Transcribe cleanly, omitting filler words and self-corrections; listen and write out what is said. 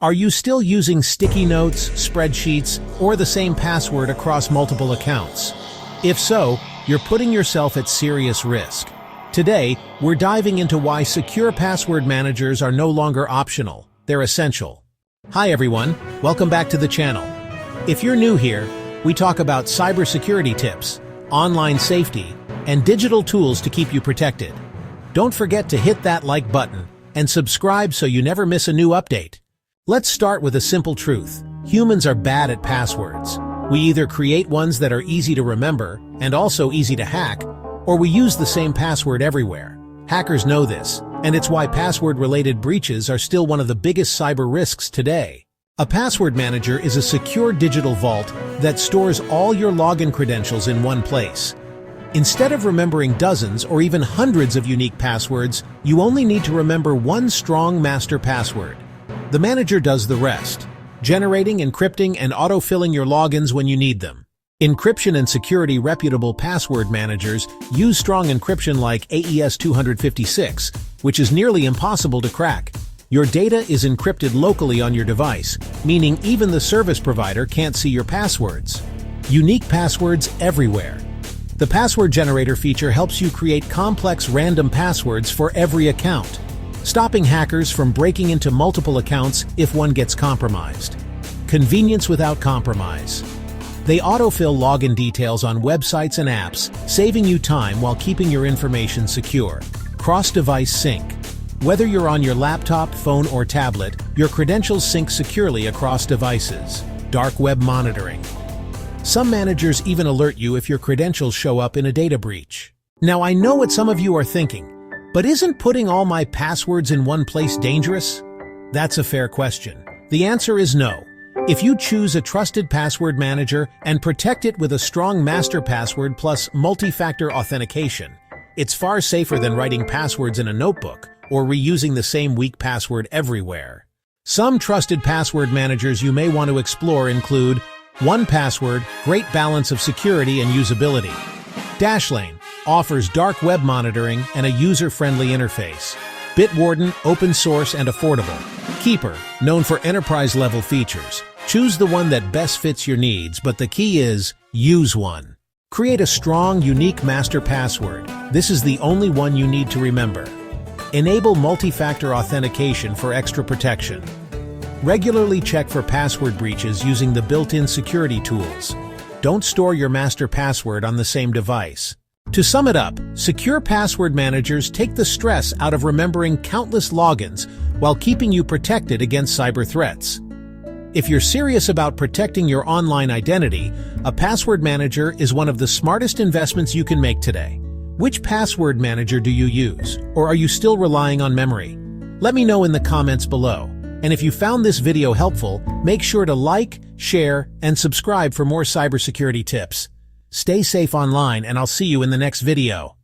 Are you still using sticky notes, spreadsheets, or the same password across multiple accounts? If so, you're putting yourself at serious risk. Today, we're diving into why secure password managers are no longer optional, they're essential. Hi everyone, welcome back to the channel. If you're new here, we talk about cybersecurity tips, online safety, and digital tools to keep you protected. Don't forget to hit that like button and subscribe so you never miss a new update. Let's start with a simple truth. Humans are bad at passwords. We either create ones that are easy to remember and also easy to hack, or we use the same password everywhere. Hackers know this, and it's why password-related breaches are still one of the biggest cyber risks today. A password manager is a secure digital vault that stores all your login credentials in one place. Instead of remembering dozens or even hundreds of unique passwords, you only need to remember one strong master password. The manager does the rest, generating, encrypting, and autofilling your logins when you need them. Encryption and security reputable password managers use strong encryption like AES 256, which is nearly impossible to crack. Your data is encrypted locally on your device, meaning even the service provider can't see your passwords. Unique passwords everywhere. The password generator feature helps you create complex random passwords for every account, stopping hackers from breaking into multiple accounts if one gets compromised. Convenience without compromise. They autofill login details on websites and apps, saving you time while keeping your information secure. Cross-device sync. Whether you're on your laptop, phone, or tablet, your credentials sync securely across devices. Dark web monitoring. Some managers even alert you if your credentials show up in a data breach. Now I know what some of you are thinking, but isn't putting all my passwords in one place dangerous? That's a fair question. The answer is no. If you choose a trusted password manager and protect it with a strong master password plus multi-factor authentication, it's far safer than writing passwords in a notebook or reusing the same weak password everywhere. Some trusted password managers you may want to explore include 1Password, great balance of security and usability. Dashlane offers dark web monitoring and a user-friendly interface. Bitwarden, open source and affordable. Keeper, known for enterprise-level features. Choose the one that best fits your needs, but the key is, use one. Create a strong, unique master password. This is the only one you need to remember. Enable multi-factor authentication for extra protection. Regularly check for password breaches using the built-in security tools. Don't store your master password on the same device. To sum it up, secure password managers take the stress out of remembering countless logins while keeping you protected against cyber threats. If you're serious about protecting your online identity, a password manager is one of the smartest investments you can make today. Which password manager do you use, or are you still relying on memory? Let me know in the comments below. And if you found this video helpful, make sure to like, share, and subscribe for more cybersecurity tips. Stay safe online, and I'll see you in the next video.